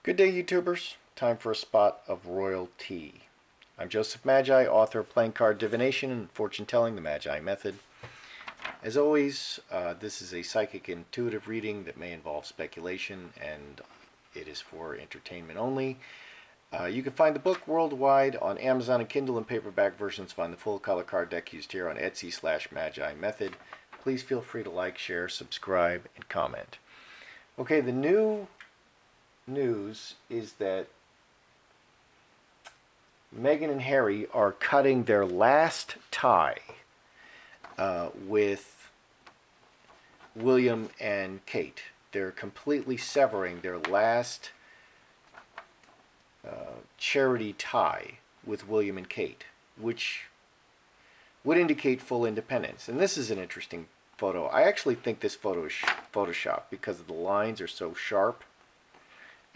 Good day, YouTubers. Time for a spot of royal tea. I'm Joseph Magi, author of Playing Card Divination and Fortune Telling, the Magi Method. As always, this is a psychic intuitive reading that may involve speculation, and it is for entertainment only. You can find the book worldwide on Amazon and Kindle and paperback versions. Find the full color card deck used here on Etsy/Magi Method. Please feel free to like, share, subscribe, and comment. Okay, the new news is that Meghan and Harry are cutting their last tie with William and Kate. They're completely severing their last charity tie with William and Kate, which would indicate full independence. And this is an interesting photo. I actually think this photo is Photoshop because the lines are so sharp.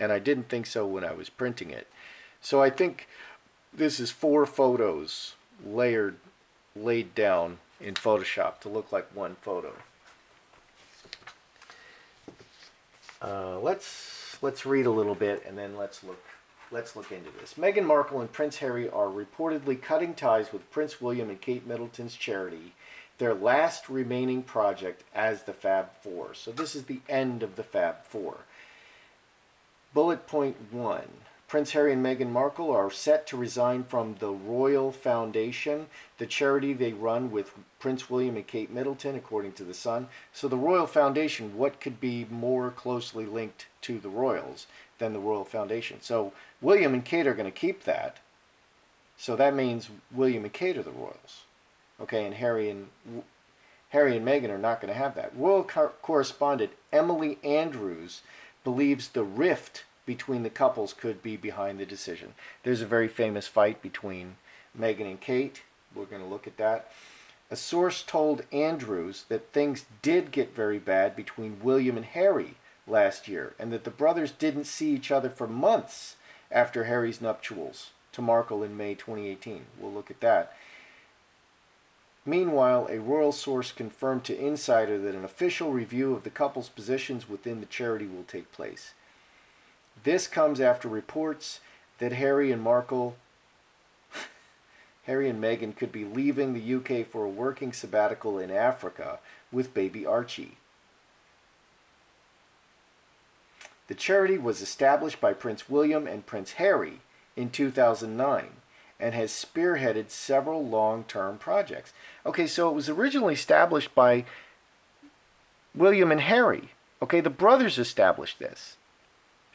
And I didn't think so when I was printing it. So I think this is 4 photos laid down in Photoshop to look like one photo. Let's read a little bit and then let's look into this. Meghan Markle and Prince Harry are reportedly cutting ties with Prince William and Kate Middleton's charity, their last remaining project as the FAB4. So this is the end of the FAB4. Bullet point 1. Prince Harry and Meghan Markle are set to resign from the Royal Foundation, the charity they run with Prince William and Kate Middleton, according to The Sun. So the Royal Foundation, what could be more closely linked to the Royals than the Royal Foundation? So William and Kate are going to keep that. So that means William and Kate are the Royals. Okay, and Harry and Meghan are not going to have that. Royal correspondent Emily Andrews believes the rift between the couples could be behind the decision. There's a very famous fight between Meghan and Kate. We're going to look at that. A source told Andrews that things did get very bad between William and Harry last year, and that the brothers didn't see each other for months after Harry's nuptials to Markle in May 2018. We'll look at that. Meanwhile, a royal source confirmed to Insider that an official review of the couple's positions within the charity will take place. This comes after reports that Harry and Meghan could be leaving the UK for a working sabbatical in Africa with baby Archie. The charity was established by Prince William and Prince Harry in 2009. And has spearheaded several long-term projects. Okay, so it was originally established by William and Harry. Okay, the brothers established this.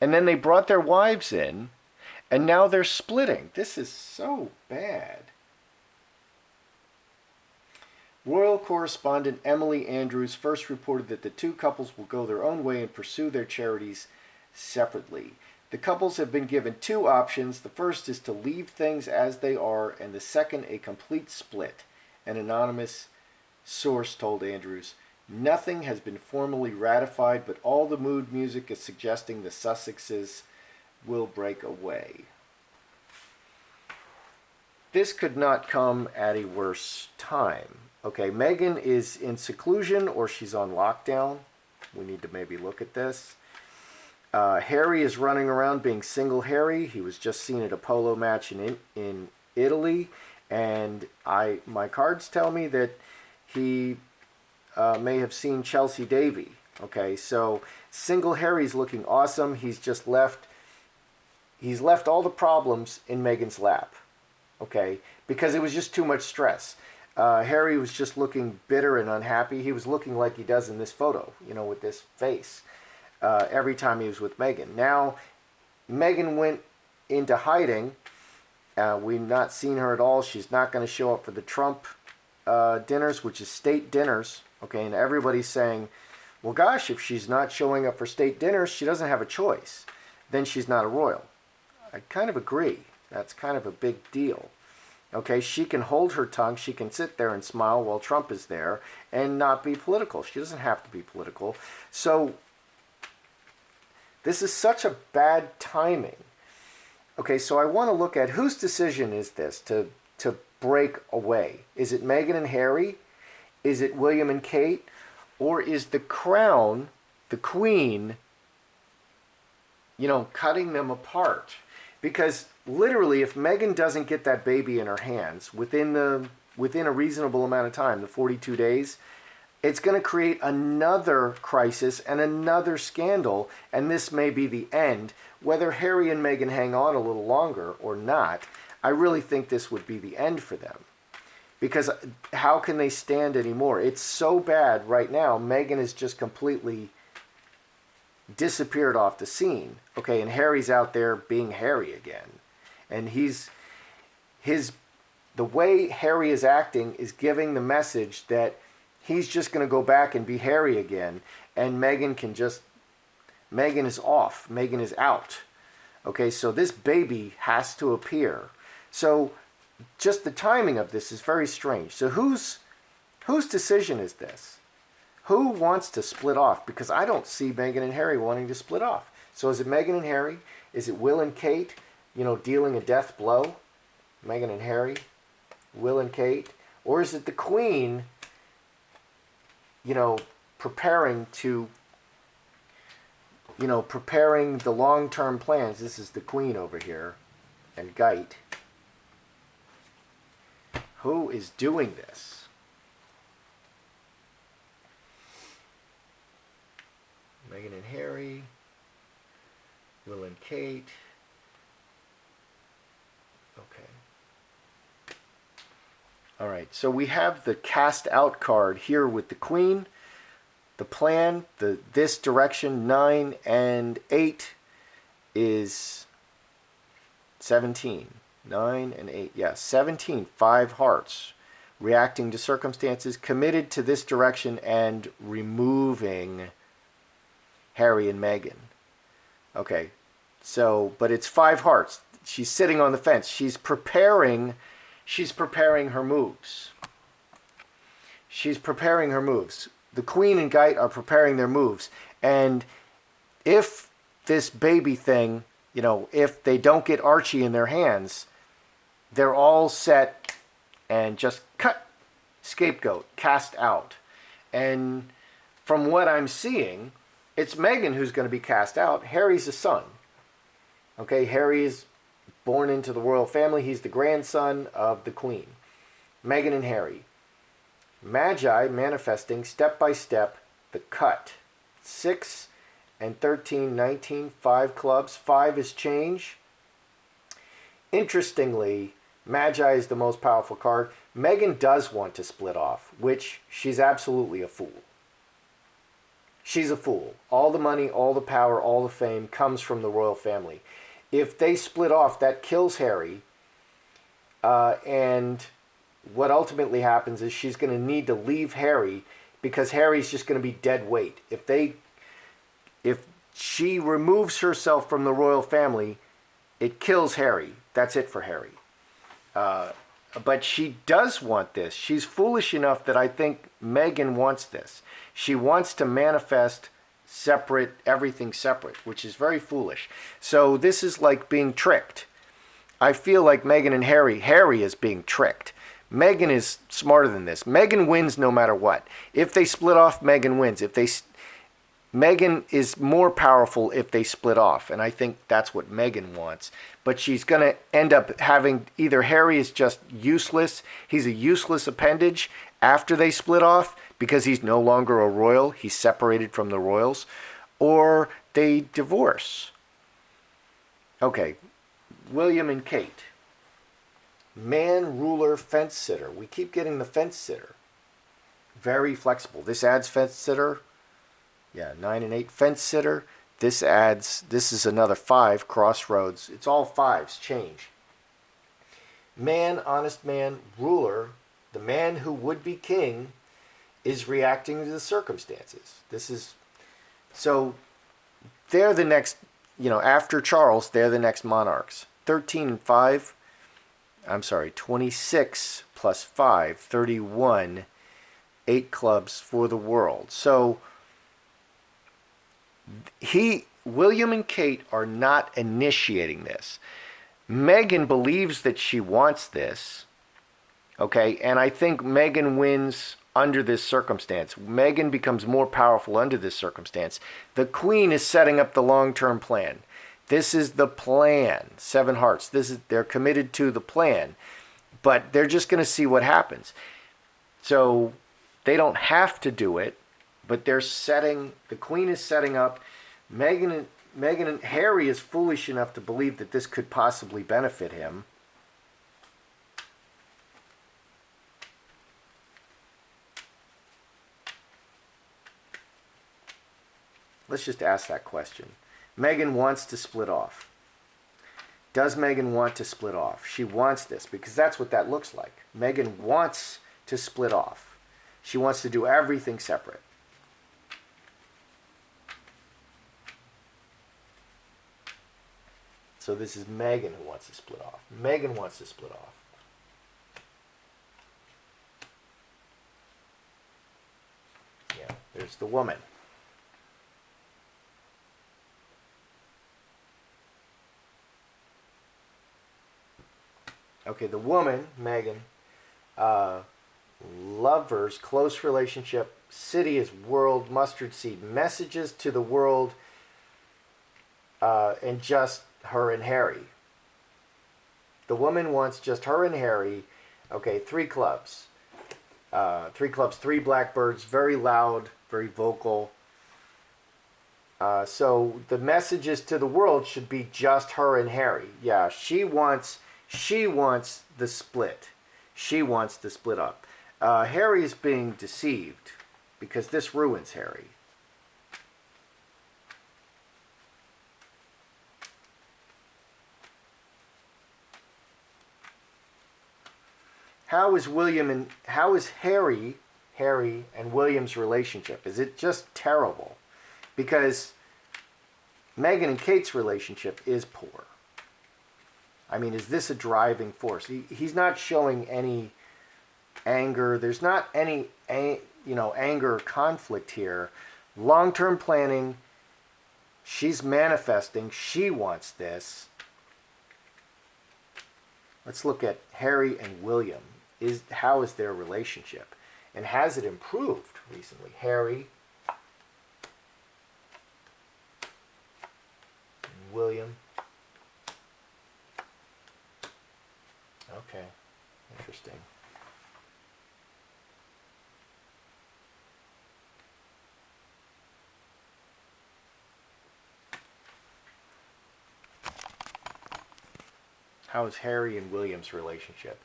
And then they brought their wives in, and now they're splitting. This is so bad. Royal correspondent Emily Andrews first reported that the two couples will go their own way and pursue their charities separately. The couples have been given 2 options. The first is to leave things as they are, and the second, a complete split. An anonymous source told Andrews. Nothing has been formally ratified, but all the mood music is suggesting the Sussexes will break away. This could not come at a worse time. Okay, Meghan is in seclusion or she's on lockdown. We need to maybe look at this. Harry is running around being single Harry. He was just seen at a polo match in Italy, and my cards tell me that he may have seen Chelsea Davy. Okay, so single Harry's looking awesome. He's left all the problems in Meghan's lap. Okay, because it was just too much stress. Harry was just looking bitter and unhappy. He was looking like he does in this photo, with this face. Every time he was with Meghan. Now, Meghan went into hiding. We've not seen her at all. She's not going to show up for the Trump dinners, which is state dinners. Okay, and everybody's saying, well, gosh, if she's not showing up for state dinners, she doesn't have a choice. Then she's not a royal. I kind of agree. That's kind of a big deal. Okay, she can hold her tongue. She can sit there and smile while Trump is there and not be political. She doesn't have to be political. So this is such a bad timing. Okay, so I want to look at whose decision is this to break away. Is it Meghan and Harry? Is it William and Kate? Or is the crown, the queen, cutting them apart. Because literally, if Meghan doesn't get that baby in her hands within a reasonable amount of time, the 42 days, it's going to create another crisis and another scandal, and this may be the end. Whether Harry and Meghan hang on a little longer or not, I really think this would be the end for them. Because how can they stand anymore? It's so bad right now. Meghan is just completely disappeared off the scene. Okay, and Harry's out there being Harry again. And the way Harry is acting is giving the message that he's just going to go back and be Harry again, and Meghan is off. Meghan is out. Okay, so this baby has to appear. So just the timing of this is very strange. So whose decision is this? Who wants to split off? Because I don't see Meghan and Harry wanting to split off. So is it Meghan and Harry? Is it Will and Kate, dealing a death blow? Meghan and Harry, Will and Kate? Or is it the Queen, preparing the long-term plans? This is the Queen over here, and Geit. Who is doing this? Meghan and Harry, Will and Kate. Okay. All right, so we have the cast out card here with the Queen, the plan, this direction, 9 and 8 is 17. 9 and 8, yeah, 17, 5 hearts, reacting to circumstances, committed to this direction, and removing Harry and Meghan. Okay, so, but it's 5 hearts. She's sitting on the fence. She's preparing her moves. She's preparing her moves. The Queen and Geit are preparing their moves. And if this baby thing, if they don't get Archie in their hands, they're all set and just cut, scapegoat, cast out. And from what I'm seeing, it's Meghan who's going to be cast out. Harry's a son. Okay, Harry is born into the royal family. He's the grandson of the Queen. Meghan and Harry. Magi manifesting step by step the cut. 6 and 13, 19, 5 clubs. 5 is change. Interestingly, Magi is the most powerful card. Meghan does want to split off, which she's absolutely a fool. She's a fool. All the money, all the power, all the fame comes from the royal family. If they split off, that kills Harry. And what ultimately happens is she's going to need to leave Harry because Harry's just going to be dead weight. If she removes herself from the royal family, it kills Harry. That's it for Harry. But she does want this. She's foolish enough that I think Meghan wants this. She wants to manifest everything separate, which is very foolish. So this is like being tricked. I feel like Meghan and Harry is being tricked. Meghan is smarter than this. Meghan wins no matter what. If they split off, Meghan wins. Meghan is more powerful if they split off, and I think that's what Meghan wants. But she's going to end up having either Harry is just useless, he's a useless appendage after they split off because he's no longer a royal, he's separated from the royals, or they divorce. Okay, William and Kate. Man, ruler, fence sitter. We keep getting the fence sitter. Very flexible. This adds fence sitter. Yeah, 9 and 8, fence sitter. This is another 5, crossroads. It's all 5s, change. Man, honest man, ruler, the man who would be king, is reacting to the circumstances. So they're the next, after Charles, they're the next monarchs. 13 and 5, 26 plus 5, 31, 8 clubs for the world. So William and Kate are not initiating this. Meghan believes that she wants this, okay, and I think Meghan wins under this circumstance. Meghan becomes more powerful under this circumstance. The Queen is setting up the long-term plan. This is the plan. 7 hearts. They're committed to the plan, but they're just going to see what happens. So they don't have to do it, but the queen is setting up. Meghan and Harry is foolish enough to believe that this could possibly benefit him. Let's just ask that question. Meghan wants to split off. Does Meghan want to split off? She wants this because that's what that looks like. Meghan wants to split off. She wants to do everything separate. So this is Meghan who wants to split off. Meghan wants to split off. Yeah, there's the woman. Okay, the woman, Meghan, lovers, close relationship, city is world, mustard seed, messages to the world, and just her and Harry. The woman wants just her and Harry. Okay, 3 clubs. 3 blackbirds, very loud, very vocal. So the messages to the world should be just her and Harry. Yeah, she wants the split. She wants to split up. Harry is being deceived because this ruins Harry. How is Harry and William's relationship? Is it just terrible? Because Meghan and Kate's relationship is poor. I mean, is this a driving force? He's not showing any anger. There's not any, anger or conflict here. Long-term planning. She's manifesting. She wants this. Let's look at Harry and William. How is their relationship? And has it improved recently? Harry and William. Okay, interesting. How is Harry and William's relationship?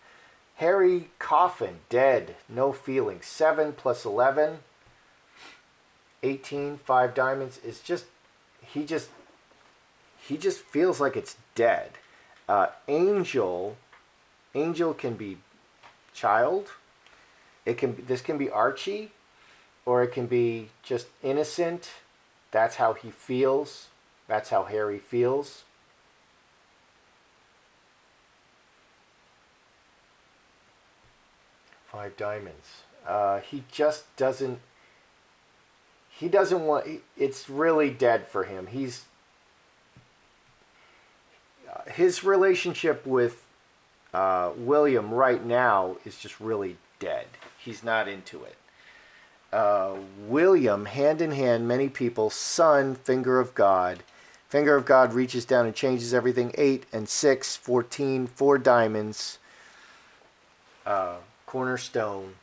Harry, coffin, dead, no feelings. 7 plus 11, 18, 5 diamonds. It's just, he just feels like it's dead. Angel can be child. This can be Archie, or it can be just innocent. That's how he feels. That's how Harry feels. Five diamonds. He just doesn't. He doesn't want. It's really dead for him. His relationship with William right now is just really dead. He's not into it. William, hand in hand, many people. Son, finger of God. Finger of God reaches down and changes everything. 8 and 6, 14, 4 diamonds. Cornerstone.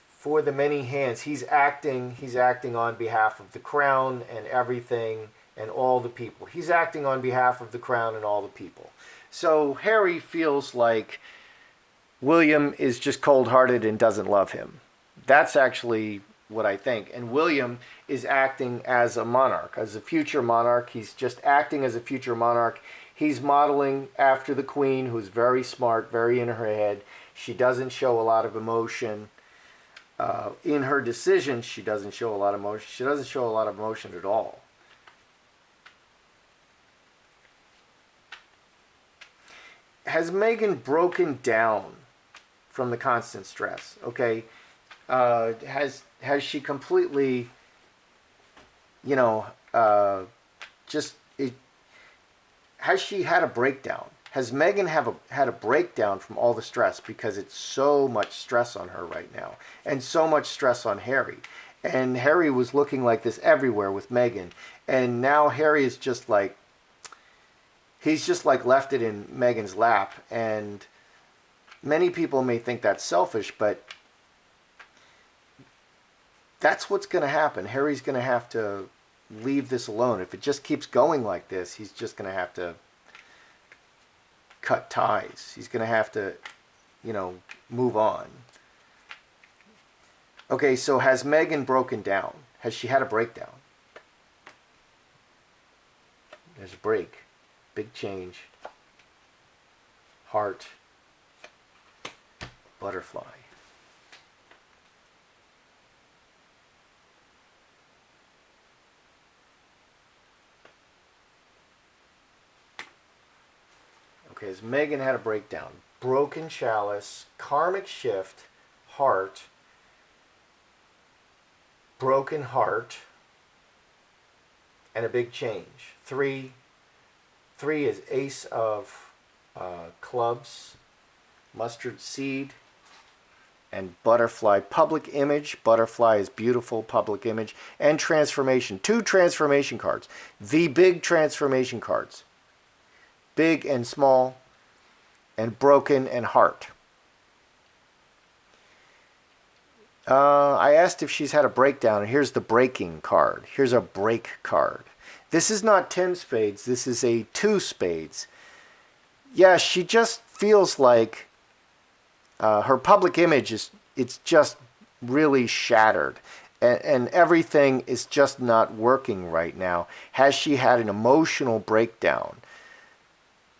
For the many hands, he's acting on behalf of the crown and everything and all the people. He's acting on behalf of the crown and all the people. So Harry feels like William is just cold-hearted and doesn't love him. That's actually what I think. And William is acting as a monarch, as a future monarch. He's just acting as a future monarch. He's modeling after the queen, who's very smart, very in her head. She doesn't show a lot of emotion. In her decisions, she doesn't show a lot of emotion. She doesn't show a lot of emotion at all. Has Meghan broken down from the constant stress? Okay, has she completely, has she had a breakdown? Has Meghan had a breakdown from all the stress because it's so much stress on her right now and so much stress on Harry? And Harry was looking like this everywhere with Meghan. And now Harry is just like, he's just like left it in Meghan's lap. And many people may think that's selfish, but that's what's going to happen. Harry's going to have to leave this alone. If it just keeps going like this, he's just going to have to cut ties. He's going to have to, move on. Okay, so has Meghan broken down? Has she had a breakdown? There's a break. Big change. Heart. Butterfly. Okay, has Meghan had a breakdown? Broken chalice, karmic shift, heart, broken heart, and a big change. Three is ace of clubs, mustard seed, and butterfly. Public image. Butterfly is beautiful. Public image. And transformation. 2 transformation cards. The big transformation cards. Big and small, and broken and heart. I asked if she's had a breakdown, and here's the breaking card. Here's a break card. This is not 10 spades. This is a 2 spades. Yeah, she just feels like her public image it's just really shattered. And everything is just not working right now. Has she had an emotional breakdown?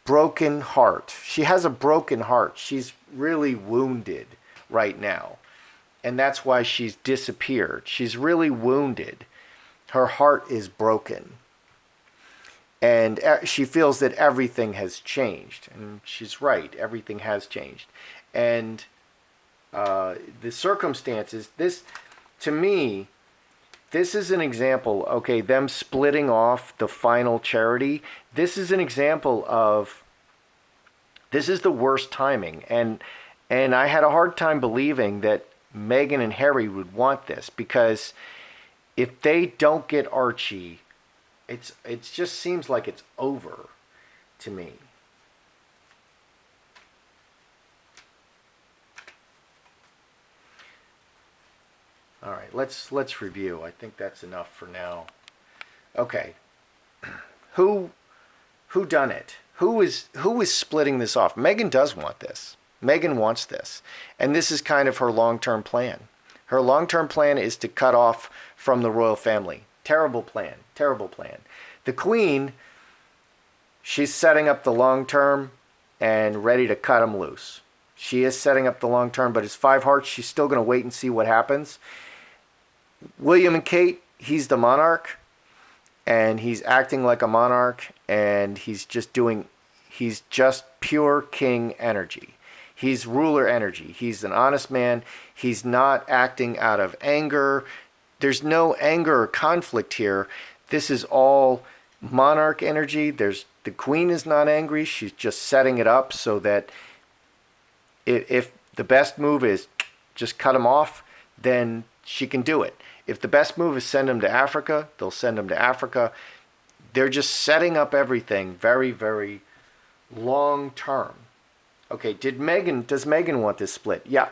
Broken heart. She has a broken heart. She's really wounded right now. And that's why she's disappeared. She's really wounded. Her heart is broken. And she feels that everything has changed. And she's right. Everything has changed. And the circumstances, to me, this is an example, okay, them splitting off the final charity. This is an example of, this is the worst timing. And I had a hard time believing that Meghan and Harry would want this, because if they don't get Archie, it just seems like it's over to me. All right, let's review. I think that's enough for now. Okay, who done it? Who is splitting this off? Meghan does want this. Meghan wants this, and this is kind of her long-term plan. Her long-term plan is to cut off from the royal family. Terrible plan. Terrible plan. The Queen, she's setting up the long-term and ready to cut him loose. She is setting up the long-term, but it's 5 hearts. She's still going to wait and see what happens. William and Kate, he's the monarch, and he's acting like a monarch, and he's just pure king energy. He's ruler energy. He's an honest man. He's not acting out of anger. There's no anger or conflict here. This is all monarch energy. The Queen is not angry. She's just setting it up so that if the best move is just cut him off, then she can do it. If the best move is send him to Africa, they'll send him to Africa. They're just setting up everything very, very long term. Okay, does Meghan want this split? Yeah.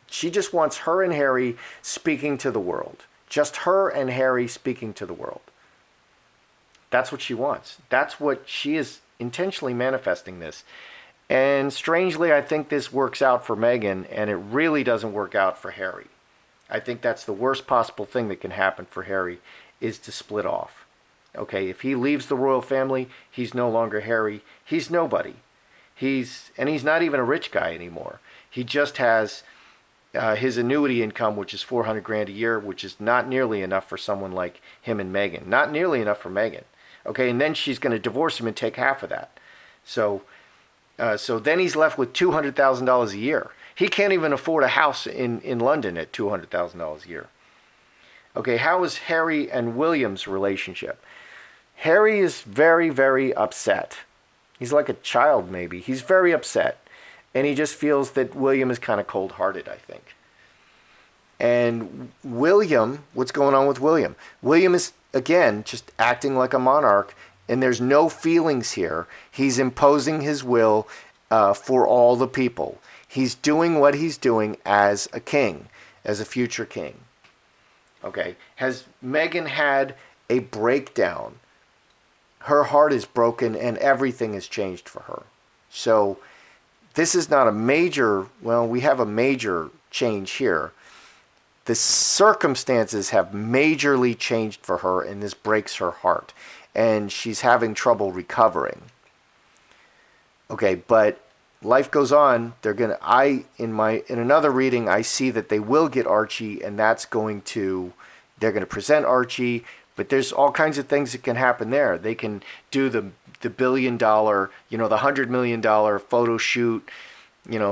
She just wants her and Harry speaking to the world. Just her and Harry speaking to the world. That's what she wants. That's what she is intentionally manifesting this. And strangely, I think this works out for Meghan, and it really doesn't work out for Harry. I think that's the worst possible thing that can happen for Harry, is to split off. Okay, if he leaves the royal family, he's no longer Harry. He's nobody. He's not even a rich guy anymore. He just has his annuity income, which is $400,000 a year, which is not nearly enough for someone like him and Meghan. Not nearly enough for Meghan. Okay, and then she's going to divorce him and take half of that. So then he's left with $200,000 a year. He can't even afford a house in London at $200,000 a year. Okay, how is Harry and William's relationship? Harry is very, very upset. He's like a child, maybe. He's very upset. And he just feels that William is kind of cold-hearted, I think. And William, what's going on with William? William is, again, just acting like a monarch, and there's no feelings here. He's imposing his will for all the people. He's doing what he's doing as a king, as a future king. Okay. Has Meghan had a breakdown? Her heart is broken and everything has changed for her. So this is not a major, well, we have a major change here. The circumstances have majorly changed for her, and this breaks her heart. And she's having trouble recovering. Okay, but life goes on. They're gonna. In another reading, I see that they will get Archie, and that's going to. They're going to present Archie, but there's all kinds of things that can happen there. They can do the $1 billion, the $100 million photo shoot.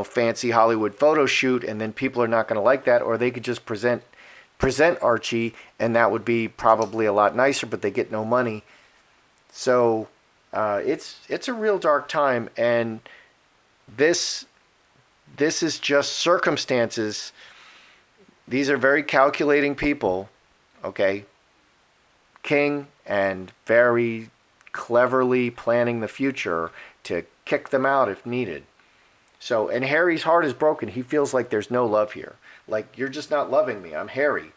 Fancy Hollywood photo shoot, and then people are not going to like that, or they could just present Archie, and that would be probably a lot nicer, but they get no money. So it's a real dark time, and this is just circumstances. These are very calculating people, okay? King, and very cleverly planning the future to kick them out if needed. So, and Harry's heart is broken. He feels like there's no love here. Like, you're just not loving me. I'm Harry.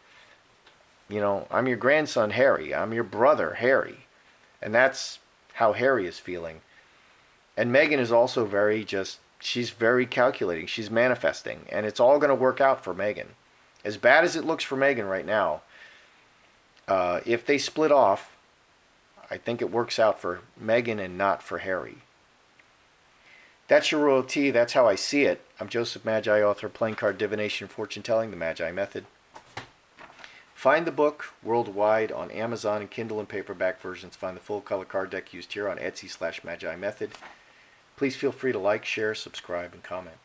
I'm your grandson, Harry. I'm your brother, Harry. And that's how Harry is feeling. And Meghan is also she's very calculating. She's manifesting. And it's all going to work out for Meghan. As bad as it looks for Meghan right now, if they split off, I think it works out for Meghan and not for Harry. That's your royalty. That's how I see it. I'm Joseph Magi, author of Playing Card Divination, Fortune Telling, The Magi Method. Find the book worldwide on Amazon and Kindle and paperback versions. Find the full color card deck used here on Etsy/Magi Method. Please feel free to like, share, subscribe, and comment.